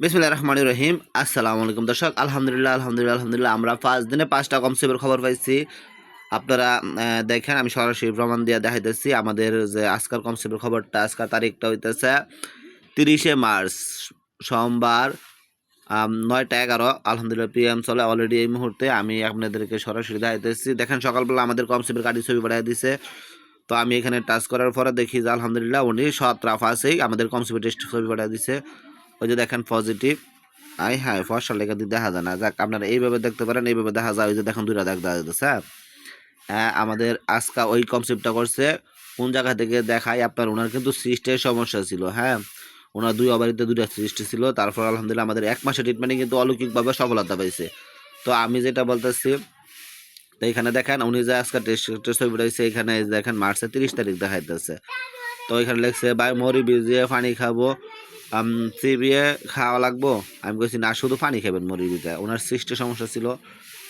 বিসমিল্লাহির রহমানির রহিম। আসসালামু আলাইকুম দর্শক। আলহামদুলিল্লাহ আমরা ৫ দিনে ৫টা কমসেপের খবর পাইছি। আপনারা দেখেন, আমি সরাসরি প্রমাণ দিয়ে দেখাইতেছি আমাদের যে আজকাল কমসেপের খবরটা। আজকাল তারিখটা হইতেছে ৩০শে মার্চ, সোমবার, ৯টা ১১। আলহামদুলিল্লাহ পিএম চলে অলরেডি। এই মুহূর্তে আমি আপনাদেরকে সরাসরি দেখাইতেছি। দেখেন, সকালবেলা আমাদের কমসেপের গাড়ি ছবি পাঠিয়ে দিছে। তো আমি এখানে টাচ করার পরে দেখি যে আলহামদুলিল্লাহ উনি সৎ রাফাসেই আমাদের কমসেপের টেস্ট ছবি পাঠিয়ে দিছে। ওই যে দেখেন পজিটিভ। হ্যাঁ, ফর্সার লেখা দিয়ে দেখা যায় না। যাক, আপনারা এইভাবে দেখতে পারেন, এইভাবে দেখা যায়। ওই যে দেখেন দুইটা দেখা যাচ্ছে। হ্যাঁ, আমাদের আজকা ওই কনসেপ্টটা করছে। কোন জায়গা থেকে দেখায় আপনার, ওনার কিন্তু সিস্টের সমস্যা ছিল। হ্যাঁ, ওনার দুই ওভারিতে দুইটা সৃষ্টি ছিল। তারপর আলহামদুলিল্লাহ আমাদের ১ মাসের ট্রিটমেন্টে কিন্তু অলৌকিকভাবে সফলতা পাইছে। তো আমি যেটা বলতেছি, তো এখানে দেখেন উনি যে আজকে টেস্ট ছবি পাঠাইছে, এখানে দেখেন মার্চের ৩০ তারিখ দেখাইতেছে। তো এখানে লিখছে ভাই মরি ভিজিয়ে পানি খাবো, চিবিয়ে খাওয়া লাগবো। আমি বলছি না, শুধু পানি খাবেন মরি ভিজে। ওনার সৃষ্টি সমস্যা ছিল,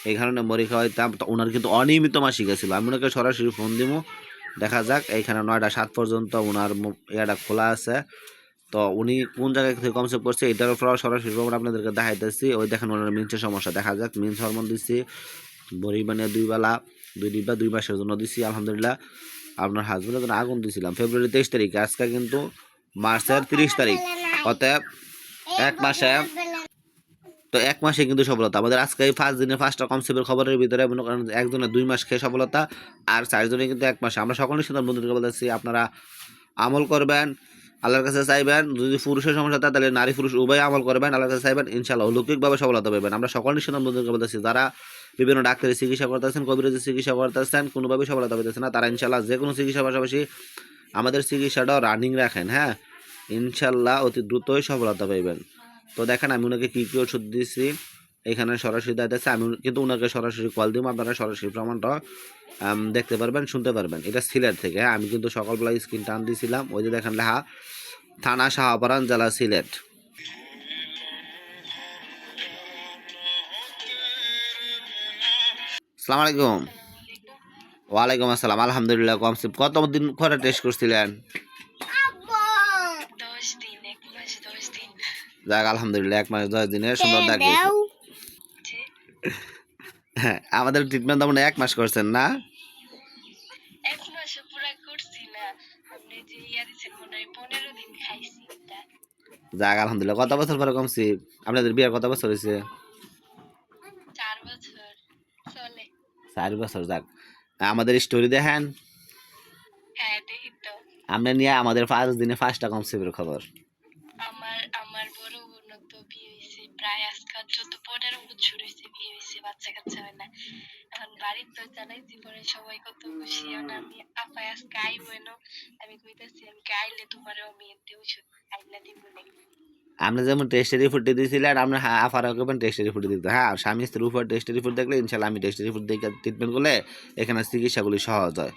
এই কারণে মরি খাওয়াইতাম। তো ওনার কিন্তু অনিয়মিত মাসিক ছিল। আমি ওনাকে সরাসরি ফোন দিব, দেখা যাক। এইখানে ৯টা ৭ পর্যন্ত ওনার ইয়াটা খোলা আছে। তো উনি কোন জায়গায় থেকে কনসেপ্ট করছে এটার উপর সরাসরি প্রমাণ আপনাদেরকে দেখাইতেছি। ওই দেখেন ওনার মিন্সের সমস্যা, দেখা যাক। মিন্স হরমোন দিচ্ছি, বড়ি বানিয়ে ২ বেলা ২ ডিব্বা ২ মাসের জন্য দিচ্ছি। আলহামদুলিল্লাহ আপনার হাজবেন্ডের জন্য আগুন দিয়েছিলাম ফেব্রুয়ারি ২৩ তারিখে। আজকে কিন্তু মার্চের ৩০ তারিখ। অতএব ১ মাসে, তো ১ মাসে কিন্তু সফলতা আমাদের। আজকে এই ৫ দিনে ৫টা কনসেপ্টের খবরের ভিতরে মনে করেন একজনের ২ মাস খেয়ে সফলতা, আর ৪ জনে কিন্তু ১ মাসে। আমরা সকলের সাথে বন্ধুদেরকে বলতেছি আপনারা আমল করবেন, আল্লাহর কাছে চাইবেন। যদি পুরুষের সমস্যা থাকে তাহলে নারী পুরুষ উভয় আমল করবেন, আল্লাহর কাছে চাইবেন, ইনশাআল্লাহ অলৌকিকভাবে সফলতা পাবেন। আমরা সকলের সাথে বন্ধুদেরকে বলতেছি যারা বিভিন্ন ডাক্তারি চিকিৎসা করতেছেন, কবিরাজি চিকিৎসা করতেছেন, কোনোভাবেই সফলতা পেতেছে না, তারা ইনশাআল্লাহ যে কোনো চিকিৎসার পাশাপাশি আমাদের চিকিৎসাটাও রানিং রাখেন। হ্যাঁ, ইনশাআল্লাহ অতি দ্রুতই সফলতা পাইবেন। তো দেখেন আমি ওনাকে কী কী ওষুধ দিয়েছি এখানে সরাসরি দেখাচ্ছে। আমি কিন্তু ওনাকে সরাসরি কল দিব, আপনারা সরাসরি প্রমাণটা দেখতে পারবেন, শুনতে পারবেন। এটা সিলেট থেকে। হ্যাঁ, আমি কিন্তু সকালবেলা স্ক্রিন টান দিয়েছিলাম। ওই যে দেখেন লেখা থানা শাহপরান, জেলা সিলেট। আসসালামু আলাইকুম। ওয়ালাইকুম আসসালাম। আলহামদুলিল্লাহ কমসেপ্ট কত দিন পরে টেস্ট করছিলেন? যাক আলহামদুলিল্লাহ ১ মাস ১০ দিনের সুন্দর দেখিয়েছে। হ্যাঁ, আমাদের ট্রিটমেন্ট মনে ১ মাস করছেন না? যাক আলহামদুলিল্লাহ। কত বছর পরে কমছি? আপনাদের বিয়ের কত বছর হয়েছে? ৪ বছর। যাক, আমাদের স্টোরি দেখেন। আমরা নিয়ে আমাদের ৫ দিনে ৫টা কমসেপ্টের খবর। আমার বড় বোন তো বিয়ে হয়েছে প্রায় আজকাল ১৪-১৫ বছর হয়েছে বিয়ে হয়েছে, বাচ্চা কাচ্চা হয় না। এখন বাড়ির তো জানাইছি, পরে সবাই কত খুশি। এখন আমি আপা আজকে আইব এনো, আমি কইতাছি আমি আইলে তোমারও আমি এতে ওষুধ আইনা দিব নাকি। আপনি যেমন টেস্টের রিপোর্ট দিয়েছিলেন, আপনার আফারা করবেন টেস্টের রিপোর্ট দিতে। হ্যাঁ, স্বামী স্ত্রীর উপর টেস্টের রিপোর্ট দেখলে ইনশাল্লাহ আমি টেস্টের রিপোর্ট দেখে ট্রিটমেন্ট করলে এখানে চিকিৎসাগুলি সহজ হয়।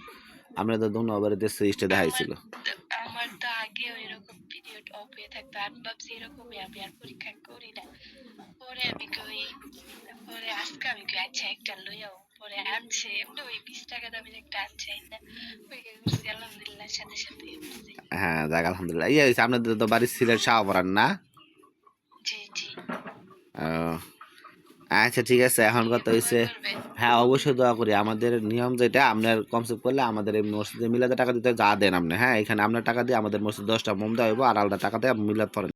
আপনাদের দুনো বাড়িতে সিস্টে দেখাইছিল। আমার তো আগেও এরকম পিরিয়ড অফ হয়ে থাকতো, আমি ভাবছি এরকমই আমি আর পরীক্ষা করি না। পরে আমি কই, পরে আজকে আমি কই আচ্ছা একটা লইয়াও। পরে আনছে এমনি ওই ২০ টাকা দামের একটা আনছে, ওই করছি আলহামদুলিল্লাহ সাথে সাথে। হ্যাঁ, যাক আলহামদুলিল্লাহ। ইয়ে হয়েছে, আপনাদের তো বাড়ির সিলেট শাহপরান না? জি জি। ও, আচ্ছা ঠিক আছে। এখন কথা হয়েছে, হ্যাঁ অবশ্যই দোয়া করি। আমাদের নিয়ম যেটা, আপনার কনসেপ্ট করলে আমাদের এই মসজিদে মিলাদে টাকা দিতে যা দেন আপনি। হ্যাঁ, এখানে আপনার টাকা দিয়ে আমাদের মসজিদ ১০টা মোম দেওয়া হইব, আর আলাদা টাকা দিয়ে মিলাদ করেন।